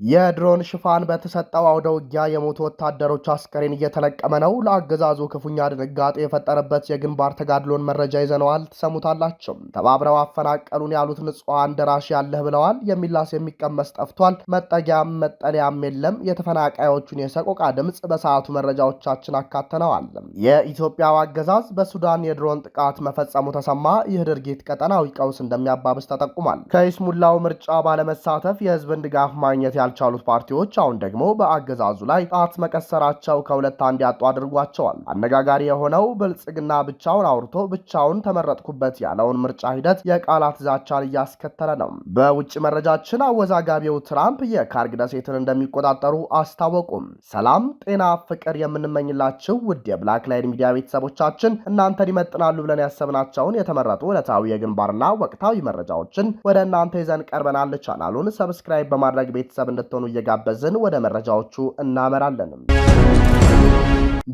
የድሮን ሽፋን በተሰጠው አውደ ውጊያ የሞቱ ወታደሮች አስከሬን እየተለቀመ ነው። ለአገዛዙ ክፉኛ ድንጋጤ የፈጠረበት የግንባር ተጋድሎን መረጃ ይዘነዋል፣ ትሰሙታላችሁ። ተባብረው አፈናቀሉን ያሉት ንጹሐን ደራሽ ያለህ ብለዋል። የሚላስ የሚቀመስ ጠፍቷል። መጠጊያም መጠለያም የለም። የተፈናቃዮቹን የሰቆቃ ድምፅ በሰዓቱ መረጃዎቻችን አካተነዋል። የኢትዮጵያው አገዛዝ በሱዳን የድሮን ጥቃት መፈጸሙ ተሰማ። ይህ ድርጊት ቀጠናዊ ቀውስ እንደሚያባብስ ተጠቁሟል። ከይስሙላው ምርጫ ባለመሳተፍ የህዝብን ድጋፍ ማግኘት ያልቻሉት ፓርቲዎች አሁን ደግሞ በአገዛዙ ላይ ጣት መቀሰራቸው ከሁለት አንድ ያጡ አድርጓቸዋል። አነጋጋሪ የሆነው ብልጽግና ብቻውን አውርቶ ብቻውን ተመረጥኩበት ያለውን ምርጫ ሂደት የቃላት ዛቻን እያስከተለ ነው። በውጭ መረጃችን አወዛጋቢው ትራምፕ የካርግ ደሴትን እንደሚቆጣጠሩ አስታወቁም። ሰላም፣ ጤና፣ ፍቅር የምንመኝላችሁ ውድ የብላክ ላይን ሚዲያ ቤተሰቦቻችን እናንተን ይመጥናሉ ብለን ያሰብናቸውን የተመረጡ ዕለታዊ የግንባርና ወቅታዊ መረጃዎችን ወደ እናንተ ይዘን ቀርበናል። ቻናሉን ሰብስክራይብ በማድረግ ቤተሰብ እንድትሆኑ እየጋበዝን ወደ መረጃዎቹ እናመራለን።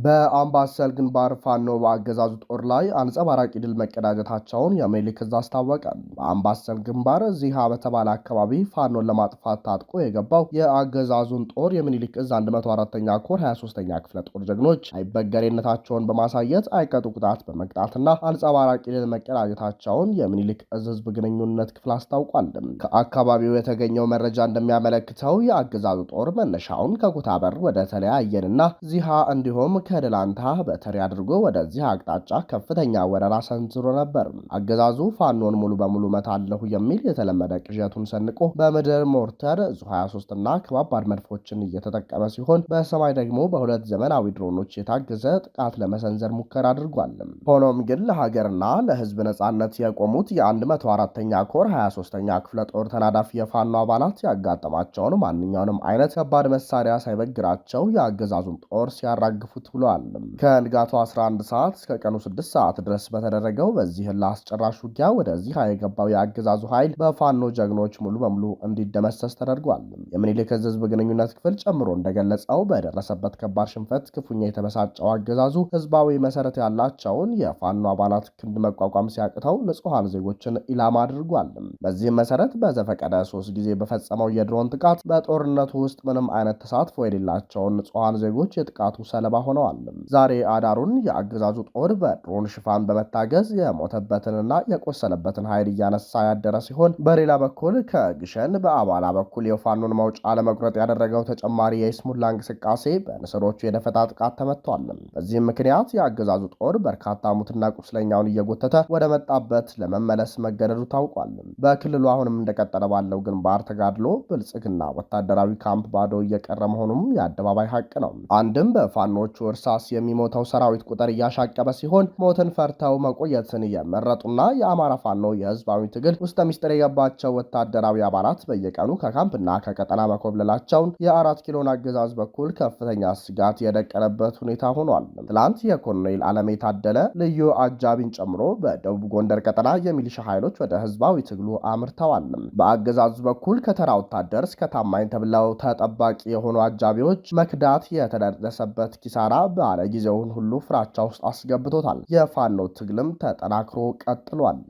በአምባሰል ግንባር ፋኖ በአገዛዙ ጦር ላይ አንጸባራቂ ድል መቀዳጀታቸውን የሚኒልክ ዕዝ አስታወቀ። በአምባሰል ግንባር ዚሃ በተባለ አካባቢ ፋኖን ለማጥፋት ታጥቆ የገባው የአገዛዙን ጦር የሚኒልክ ዕዝ 104ኛ ኮር 23ኛ ክፍለ ጦር ጀግኖች አይበገሬነታቸውን በማሳየት አይቀጡ ቅጣት በመቅጣትና አንጸባራቂ ድል መቀዳጀታቸውን የሚኒልክ ዕዝ ህዝብ ግንኙነት ክፍል አስታውቋል። ከአካባቢው የተገኘው መረጃ እንደሚያመለክተው የአገዛዙ ጦር መነሻውን ከኩታበር ወደ ተለያየንና ዚሃ እንዲሁም ከደላንታ በተሪ አድርጎ ወደዚህ አቅጣጫ ከፍተኛ ወረራ ሰንዝሮ ነበር። አገዛዙ ፋኖን ሙሉ በሙሉ መታለሁ የሚል የተለመደ ቅዠቱን ሰንቆ በምድር ሞርተር ዙ 23 እና ከባባድ መድፎችን እየተጠቀመ ሲሆን በሰማይ ደግሞ በሁለት ዘመናዊ ድሮኖች የታገዘ ጥቃት ለመሰንዘር ሙከራ አድርጓል። ሆኖም ግን ለሀገርና ለህዝብ ነጻነት የቆሙት የ104ኛ ኮር 23ኛ ክፍለ ጦር ተናዳፊ የፋኖ አባላት ያጋጠማቸውን ማንኛውንም አይነት ከባድ መሳሪያ ሳይበግራቸው የአገዛዙን ጦር ሲያራግፉት ብለዋል። ከንጋቱ 11 ሰዓት እስከ ቀኑ 6 ሰዓት ድረስ በተደረገው በዚህ ለአስጨራሽ ውጊያ ወደዚህ የገባው የአገዛዙ ኃይል በፋኖ ጀግኖች ሙሉ በሙሉ እንዲደመሰስ ተደርጓል። የሚኒልክ ዕዝ ህዝብ ግንኙነት ክፍል ጨምሮ እንደገለጸው በደረሰበት ከባድ ሽንፈት ክፉኛ የተበሳጨው አገዛዙ ህዝባዊ መሰረት ያላቸውን የፋኖ አባላት ክንድ መቋቋም ሲያቅተው ንጹሐን ዜጎችን ኢላማ አድርጓል። በዚህም መሰረት በዘፈቀደ 3 ጊዜ በፈጸመው የድሮን ጥቃት በጦርነቱ ውስጥ ምንም አይነት ተሳትፎ የሌላቸውን ንጹሐን ዜጎች የጥቃቱ ሰለባ ሆነዋል። ዛሬ አዳሩን የአገዛዙ ጦር በድሮን ሽፋን በመታገዝ የሞተበትንና የቆሰለበትን ኃይል እያነሳ ያደረ ሲሆን በሌላ በኩል ከግሸን በአባላ በኩል የፋኖን መውጫ ለመቁረጥ ያደረገው ተጨማሪ የይስሙላ እንቅስቃሴ በንስሮቹ የደፈጣ ጥቃት ተመቷል። በዚህም ምክንያት የአገዛዙ ጦር በርካታ ሙትና ቁስለኛውን እየጎተተ ወደ መጣበት ለመመለስ መገደዱ ታውቋል። በክልሉ አሁንም እንደቀጠለ ባለው ግንባር ተጋድሎ ብልጽግና ወታደራዊ ካምፕ ባዶ እየቀረ መሆኑም የአደባባይ ሀቅ ነው። አንድም በፋኖቹ እርሳስ የሚሞተው ሰራዊት ቁጥር እያሻቀበ ሲሆን ሞትን ፈርተው መቆየትን የመረጡና የአማራ ፋኖ የህዝባዊ ትግል ውስጥ ሚስጥር የገባቸው ወታደራዊ አባላት በየቀኑ ከካምፕና ከቀጠና መኮብለላቸውን የ4 ኪሎን አገዛዝ በኩል ከፍተኛ ስጋት የደቀነበት ሁኔታ ሆኗል። ትላንት የኮሎኔል አለሜ ታደለ ልዩ አጃቢን ጨምሮ በደቡብ ጎንደር ቀጠና የሚሊሻ ኃይሎች ወደ ህዝባዊ ትግሉ አምርተዋል። በአገዛዙ በኩል ከተራ ወታደር እስከ ታማኝ ተብለው ተጠባቂ የሆኑ አጃቢዎች መክዳት የተደረሰበት ኪሳራ ባለ ጊዜውን ሁሉ ፍራቻ ውስጥ አስገብቶታል። የፋኖ ትግልም ተጠናክሮ ቀጥሏል።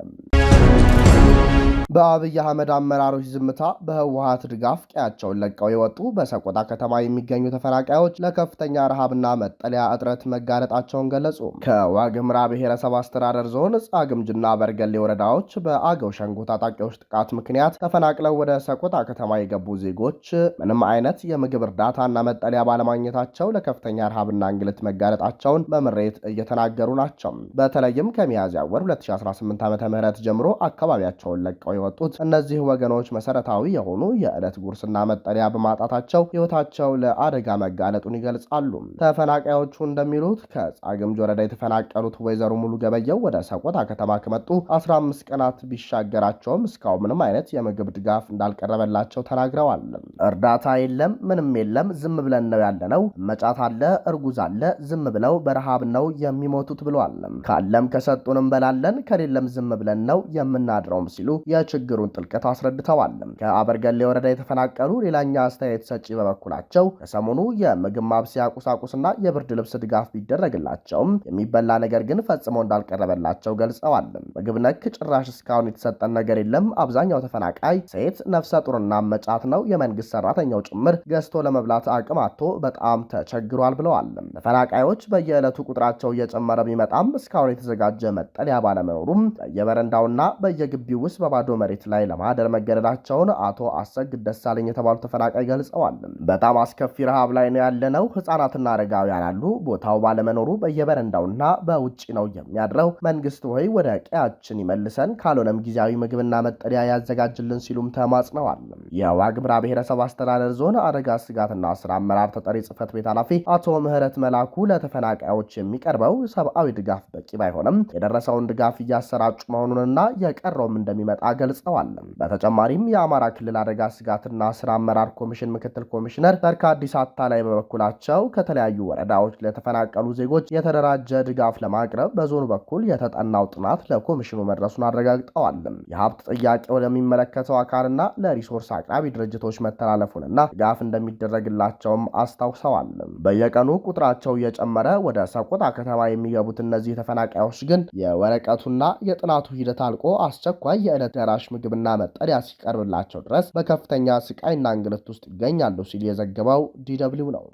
በአብይ አህመድ አመራሮች ዝምታ በህወሓት ድጋፍ ቀያቸውን ለቀው የወጡ በሰቆጣ ከተማ የሚገኙ ተፈናቃዮች ለከፍተኛ ረሃብና መጠለያ እጥረት መጋለጣቸውን ገለጹ። ከዋግምራ ብሔረሰብ አስተዳደር ዞን ጻግምጅና በርገሌ ወረዳዎች በአገው ሸንጎ ታጣቂዎች ጥቃት ምክንያት ተፈናቅለው ወደ ሰቆጣ ከተማ የገቡ ዜጎች ምንም አይነት የምግብ እርዳታና መጠለያ ባለማግኘታቸው ለከፍተኛ ረሃብና እንግልት መጋለጣቸውን በምሬት እየተናገሩ ናቸው። በተለይም ከሚያዝያ ወር 2018 ዓ.ም ጀምሮ አካባቢያቸውን ለቀው የወጡት እነዚህ ወገኖች መሰረታዊ የሆኑ የዕለት ጉርስና መጠለያ በማጣታቸው ህይወታቸው ለአደጋ መጋለጡን ይገልጻሉ። ተፈናቃዮቹ እንደሚሉት ከጻግምጅ ወረዳ የተፈናቀሉት ወይዘሮ ሙሉ ገበየው ወደ ሰቆጣ ከተማ ከመጡ 15 ቀናት ቢሻገራቸውም እስካሁን ምንም አይነት የምግብ ድጋፍ እንዳልቀረበላቸው ተናግረዋል። እርዳታ የለም፣ ምንም የለም፣ ዝም ብለን ነው ያለነው። መጫት አለ፣ እርጉዝ አለ፣ ዝም ብለው በረሃብ ነው የሚሞቱት ብለዋል። ካለም ከሰጡን እንበላለን፣ ከሌለም ዝም ብለን ነው የምናድረውም ሲሉ የችግሩን ጥልቀት አስረድተዋል። ከአበርገሌ ወረዳ የተፈናቀሉ ሌላኛ አስተያየት ሰጪ በበኩላቸው ከሰሞኑ የምግብ ማብሰያ ቁሳቁስና የብርድ ልብስ ድጋፍ ቢደረግላቸውም የሚበላ ነገር ግን ፈጽሞ እንዳልቀረበላቸው ገልጸዋል። ምግብ ነክ ጭራሽ እስካሁን የተሰጠን ነገር የለም። አብዛኛው ተፈናቃይ ሴት፣ ነፍሰ ጡርና መጫት ነው። የመንግስት ሰራተኛው ጭምር ገዝቶ ለመብላት አቅም አጥቶ በጣም ተቸግሯል ብለዋል። ተፈናቃዮች በየዕለቱ ቁጥራቸው እየጨመረ ቢመጣም እስካሁን የተዘጋጀ መጠለያ ባለመኖሩም በየበረንዳውና በየግቢው ውስጥ በባዶ መሬት ላይ ለማደር መገደዳቸውን አቶ አሰግድ ደሳለኝ የተባሉ ተፈናቃይ ገልጸዋል። በጣም አስከፊ ረሃብ ላይ ነው ያለነው። ህጻናትና አረጋውያን አሉ። ቦታው ባለመኖሩ በየበረንዳውና በውጪ ነው የሚያድረው። መንግስት ወይ ወደ ቀያችን ይመልሰን፣ ካልሆነም ጊዜያዊ ምግብና መጠለያ ያዘጋጅልን ሲሉም ተማጽነዋል። የዋግምራ ብሔረሰብ አስተዳደር ዞን አደጋ ስጋትና ስራ አመራር ተጠሪ ጽህፈት ቤት ኃላፊ አቶ ምህረት መላኩ ለተፈናቃዮች የሚቀርበው ሰብአዊ ድጋፍ በቂ ባይሆንም የደረሰውን ድጋፍ እያሰራጩ መሆኑንና የቀረውም እንደሚመጣ ገልጸዋል። በተጨማሪም የአማራ ክልል አደጋ ስጋትና ስራ አመራር ኮሚሽን ምክትል ኮሚሽነር ተርካዲስ አታላይ በበኩላቸው ከተለያዩ ወረዳዎች ለተፈናቀሉ ዜጎች የተደራጀ ድጋፍ ለማቅረብ በዞኑ በኩል የተጠናው ጥናት ለኮሚሽኑ መድረሱን አረጋግጠዋል። የሀብት ጥያቄ ወደሚመለከተው አካልና ለሪሶርስ አቅራቢ ድርጅቶች መተላለፉንና ድጋፍ እንደሚደረግላቸውም አስታውሰዋል። በየቀኑ ቁጥራቸው እየጨመረ ወደ ሰቆጣ ከተማ የሚገቡት እነዚህ ተፈናቃዮች ግን የወረቀቱና የጥናቱ ሂደት አልቆ አስቸኳይ የዕለት ደራሽ ምግብና መጠለያ ሲቀርብላቸው ድረስ በከፍተኛ ስቃይና እንግልት ውስጥ ይገኛሉ ሲል የዘገበው ዲደብሊው ነው።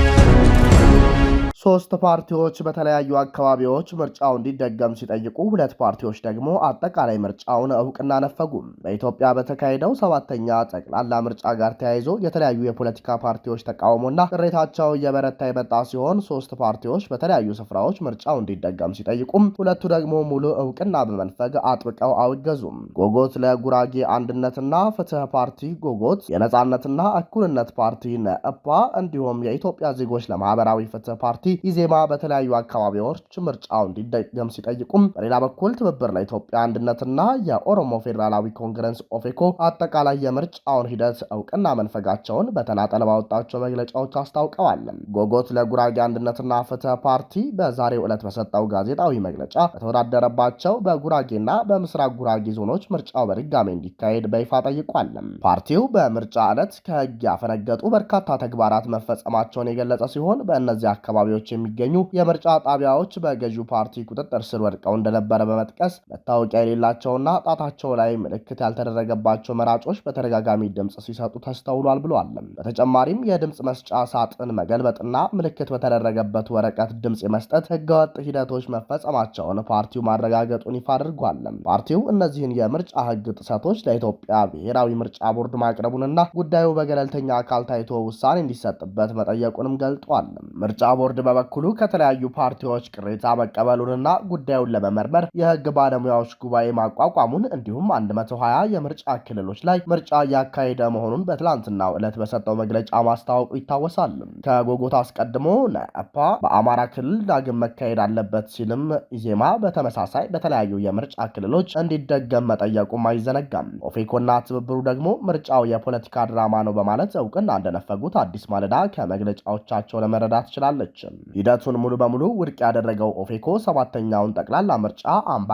ሶስት ፓርቲዎች በተለያዩ አካባቢዎች ምርጫው እንዲደገም ሲጠይቁ፣ ሁለት ፓርቲዎች ደግሞ አጠቃላይ ምርጫውን እውቅና ነፈጉም። በኢትዮጵያ በተካሄደው 7ኛ ጠቅላላ ምርጫ ጋር ተያይዞ የተለያዩ የፖለቲካ ፓርቲዎች ተቃውሞና ቅሬታቸው እየበረታ የመጣ ሲሆን ሶስት ፓርቲዎች በተለያዩ ስፍራዎች ምርጫው እንዲደገም ሲጠይቁም፣ ሁለቱ ደግሞ ሙሉ እውቅና በመንፈግ አጥብቀው አወገዙም። ጎጎት ለጉራጌ አንድነትና ፍትህ ፓርቲ ጎጎት፣ የነጻነትና እኩልነት ፓርቲ ነአፓ እንዲሁም የኢትዮጵያ ዜጎች ለማህበራዊ ፍትህ ፓርቲ ኢዜማ በተለያዩ አካባቢዎች ምርጫው እንዲደገም ሲጠይቁም፣ በሌላ በኩል ትብብር ለኢትዮጵያ አንድነትና የኦሮሞ ፌዴራላዊ ኮንግረስ ኦፌኮ አጠቃላይ የምርጫውን ሂደት እውቅና መንፈጋቸውን በተናጠል ባወጣቸው መግለጫዎች አስታውቀዋል። ጎጎት ለጉራጌ አንድነትና ፍትህ ፓርቲ በዛሬው ዕለት በሰጠው ጋዜጣዊ መግለጫ በተወዳደረባቸው በጉራጌና በምስራቅ ጉራጌ ዞኖች ምርጫው በድጋሚ እንዲካሄድ በይፋ ጠይቋል። ፓርቲው በምርጫ ዕለት ከህግ ያፈነገጡ በርካታ ተግባራት መፈጸማቸውን የገለጸ ሲሆን በእነዚህ አካባቢዎች የሚገኙ የምርጫ ጣቢያዎች በገዢው ፓርቲ ቁጥጥር ስር ወድቀው እንደነበረ በመጥቀስ መታወቂያ የሌላቸውና ጣታቸው ላይ ምልክት ያልተደረገባቸው መራጮች በተደጋጋሚ ድምጽ ሲሰጡ ተስተውሏል ብለዋል። በተጨማሪም የድምጽ መስጫ ሳጥን መገልበጥና ምልክት በተደረገበት ወረቀት ድምጽ የመስጠት ህገወጥ ሂደቶች መፈጸማቸውን ፓርቲው ማረጋገጡን ይፋ አድርጓል። ፓርቲው እነዚህን የምርጫ ህግ ጥሰቶች ለኢትዮጵያ ብሔራዊ ምርጫ ቦርድ ማቅረቡንና ጉዳዩ በገለልተኛ አካል ታይቶ ውሳኔ እንዲሰጥበት መጠየቁንም ገልጧል። ምርጫ ቦርድ በበኩሉ ከተለያዩ ፓርቲዎች ቅሬታ መቀበሉንና ጉዳዩን ለመመርመር የህግ ባለሙያዎች ጉባኤ ማቋቋሙን እንዲሁም 120 የምርጫ ክልሎች ላይ ምርጫ እያካሄደ መሆኑን በትላንትናው ዕለት በሰጠው መግለጫ ማስታወቁ ይታወሳል። ከጎጎት አስቀድሞ ነአፓ በአማራ ክልል ዳግም መካሄድ አለበት ሲልም ኢዜማ በተመሳሳይ በተለያዩ የምርጫ ክልሎች እንዲደገም መጠየቁም አይዘነጋም። ኦፌኮና ትብብሩ ደግሞ ምርጫው የፖለቲካ ድራማ ነው በማለት እውቅና እንደነፈጉት አዲስ ማለዳ ከመግለጫዎቻቸው ለመረዳት ችላለች። ሂደቱን ሙሉ በሙሉ ውድቅ ያደረገው ኦፌኮ 7ኛውን ጠቅላላ ምርጫ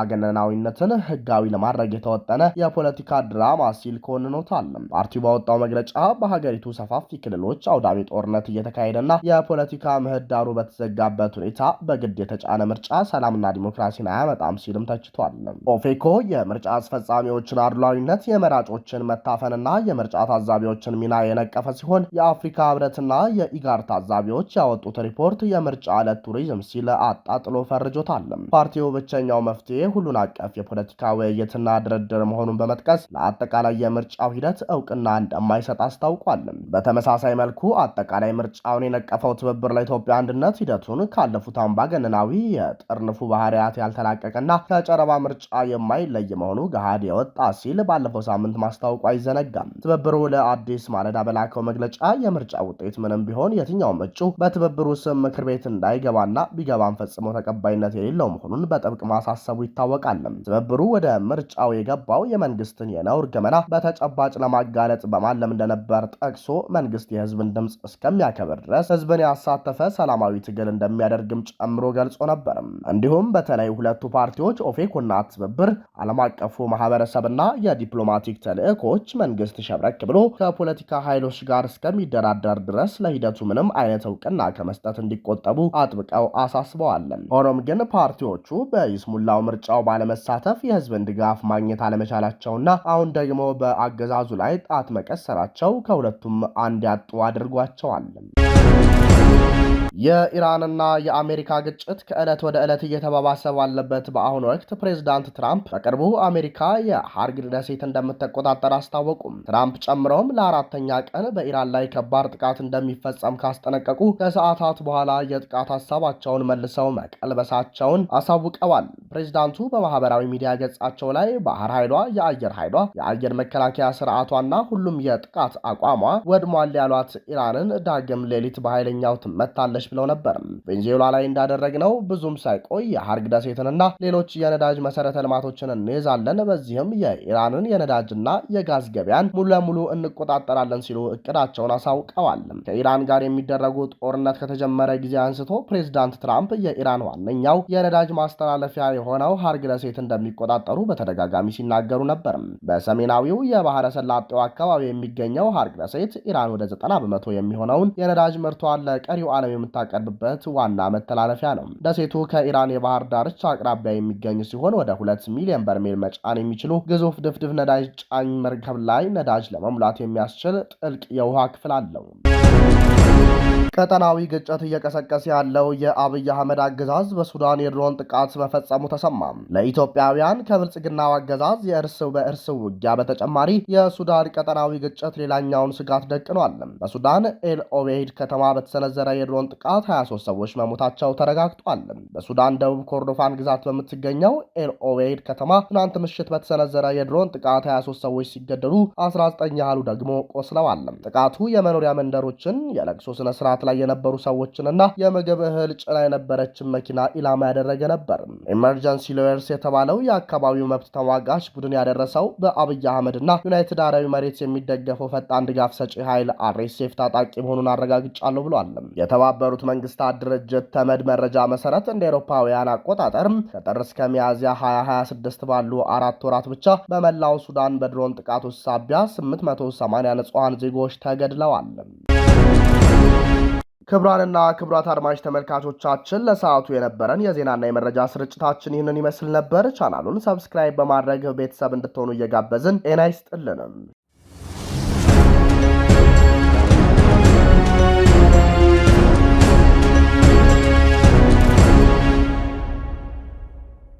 አምባገነናዊነትን ህጋዊ ለማድረግ የተወጠነ የፖለቲካ ድራማ ሲል ኮንኖታል። ፓርቲው ባወጣው መግለጫ በሀገሪቱ ሰፋፊ ክልሎች አውዳሚ ጦርነት እየተካሄደና የፖለቲካ ምህዳሩ በተዘጋበት ሁኔታ በግድ የተጫነ ምርጫ ሰላምና ዲሞክራሲን አያመጣም ሲልም ተችቷል። ኦፌኮ የምርጫ አስፈጻሚዎችን አድሏዊነት፣ የመራጮችን መታፈንና የምርጫ ታዛቢዎችን ሚና የነቀፈ ሲሆን የአፍሪካ ህብረትና የኢጋር ታዛቢዎች ያወጡት ሪፖርት የምርጫ ዕለት ቱሪዝም ሲል አጣጥሎ ፈርጆታል። ፓርቲው ብቸኛው መፍትሄ ሁሉን አቀፍ የፖለቲካ ውይይትና ድርድር መሆኑን በመጥቀስ ለአጠቃላይ የምርጫው ሂደት እውቅና እንደማይሰጥ አስታውቋል። በተመሳሳይ መልኩ አጠቃላይ ምርጫውን የነቀፈው ትብብር ለኢትዮጵያ አንድነት ሂደቱን ካለፉት አምባገነናዊ የጥርንፉ ባህሪያት ያልተላቀቀና ከጨረባ ምርጫ የማይለይ መሆኑ ገሃድ የወጣ ሲል ባለፈው ሳምንት ማስታወቁ አይዘነጋም። ትብብሩ ለአዲስ ማለዳ በላከው መግለጫ የምርጫ ውጤት ምንም ቢሆን የትኛውም እጩ በትብብሩ ስም ምክር ቤት እንዳይገባና ቢገባም ፈጽሞ ተቀባይነት የሌለው መሆኑን በጥብቅ ማሳሰቡ ይታወቃል። ትብብሩ ወደ ምርጫው የገባው የመንግስትን የነውር ገመና በተጨባጭ ለማጋለጥ በማለም እንደነበር ጠቅሶ መንግስት የህዝብን ድምፅ እስከሚያከብር ድረስ ህዝብን ያሳተፈ ሰላማዊ ትግል እንደሚያደርግም ጨምሮ ገልጾ ነበር። እንዲሁም በተለይ ሁለቱ ፓርቲዎች ኦፌኮና ትብብር ዓለም አቀፉ ማህበረሰብና የዲፕሎማቲክ ተልዕኮች መንግስት ሸብረክ ብሎ ከፖለቲካ ኃይሎች ጋር እስከሚደራደር ድረስ ለሂደቱ ምንም አይነት እውቅና ከመስጠት እንዲቆጠቡ አጥብቀው አሳስበዋል። ሆኖም ግን ፓርቲዎቹ በይስሙላው ምርጫው ባለመሳተፍ የህዝብን ድጋፍ ማግኘት አለመቻላቸውና አሁን ደግሞ በአገዛዙ ላይ ጣት መቀሰራቸው ከሁለቱም አንድ ያጡ አድርጓቸዋል። የኢራንና የአሜሪካ ግጭት ከዕለት ወደ ዕለት እየተባባሰ ባለበት በአሁኑ ወቅት ፕሬዝዳንት ትራምፕ በቅርቡ አሜሪካ የሃርግድ ደሴት እንደምትቆጣጠር አስታወቁም። ትራምፕ ጨምረውም ለአራተኛ ቀን በኢራን ላይ ከባድ ጥቃት እንደሚፈጸም ካስጠነቀቁ ከሰዓታት በኋላ የጥቃት ሀሳባቸውን መልሰው መቀልበሳቸውን አሳውቀዋል። ፕሬዝዳንቱ በማህበራዊ ሚዲያ ገጻቸው ላይ ባህር ኃይሏ፣ የአየር ኃይሏ፣ የአየር መከላከያ ስርዓቷና ሁሉም የጥቃት አቋሟ ወድሟል ያሏት ኢራንን ዳግም ሌሊት በኃይለኛው ትመታለች ብለው ነበር። ቬንዙዌላ ላይ እንዳደረግነው ብዙም ሳይቆይ የሃርግ ደሴትንና ሌሎች የነዳጅ መሰረተ ልማቶችን እንይዛለን፣ በዚህም የኢራንን የነዳጅና የጋዝ ገበያን ሙሉ ለሙሉ እንቆጣጠራለን ሲሉ እቅዳቸውን አሳውቀዋል። ከኢራን ጋር የሚደረጉ ጦርነት ከተጀመረ ጊዜ አንስቶ ፕሬዝዳንት ትራምፕ የኢራን ዋነኛው የነዳጅ ማስተላለፊያ የሆነው ሃርግ ደሴት እንደሚቆጣጠሩ በተደጋጋሚ ሲናገሩ ነበር። በሰሜናዊው የባህረ ሰላጤው አካባቢ የሚገኘው ሃርግ ደሴት ኢራን ወደ 90 በመቶ የሚሆነውን የነዳጅ ምርቷን ለቀሪው ዓለም የምታቀርብበት ዋና መተላለፊያ ነው። ደሴቱ ከኢራን የባህር ዳርቻ አቅራቢያ የሚገኝ ሲሆን ወደ 2 ሚሊዮን በርሜል መጫን የሚችሉ ግዙፍ ድፍድፍ ነዳጅ ጫኝ መርከብ ላይ ነዳጅ ለመሙላት የሚያስችል ጥልቅ የውሃ ክፍል አለው። ቀጠናዊ ግጭት እየቀሰቀሰ ያለው የአብይ አህመድ አገዛዝ በሱዳን የድሮን ጥቃት መፈጸሙ ተሰማ። ለኢትዮጵያውያን ከብልጽግናው አገዛዝ የእርስ በእርስ ውጊያ በተጨማሪ የሱዳን ቀጠናዊ ግጭት ሌላኛውን ስጋት ደቅኗል። በሱዳን ኤል ኦቤይድ ከተማ በተሰነዘረ የድሮን ጥቃት 23 ሰዎች መሞታቸው ተረጋግጧል። በሱዳን ደቡብ ኮርዶፋን ግዛት በምትገኘው ኤል ኦቤይድ ከተማ ትናንት ምሽት በተሰነዘረ የድሮን ጥቃት 23 ሰዎች ሲገደሉ 19 ያህሉ ደግሞ ቆስለዋል። ጥቃቱ የመኖሪያ መንደሮችን፣ የለቅሶ ስነ ስርዓት ላይ የነበሩ ሰዎችንና የምግብ እህል ጭና የነበረችን መኪና ኢላማ ያደረገ ነበር። ኢመርጀንሲ ሎየርስ የተባለው የአካባቢው መብት ተሟጋች ቡድን ያደረሰው በአብይ አህመድና ዩናይትድ አረብ ኤሚሬትስ የሚደገፈው ፈጣን ድጋፍ ሰጪ ኃይል አርኤስኤፍ ታጣቂ መሆኑን አረጋግጫለሁ ብሏል። የተባበሩት መንግስታት ድርጅት ተመድ መረጃ መሰረት እንደ አውሮፓውያን አቆጣጠር ከጥር እስከ ሚያዝያ 2026 ባሉ 4 ወራት ብቻ በመላው ሱዳን በድሮን ጥቃቶች ሳቢያ 880 ንጹሃን ዜጎች ተገድለዋል። ክቡራንና ክቡራት አድማጭ ተመልካቾቻችን ለሰዓቱ የነበረን የዜናና የመረጃ ስርጭታችን ይህንን ይመስል ነበር። ቻናሉን ሰብስክራይብ በማድረግ ቤተሰብ እንድትሆኑ እየጋበዝን ጤና ይስጥልንም።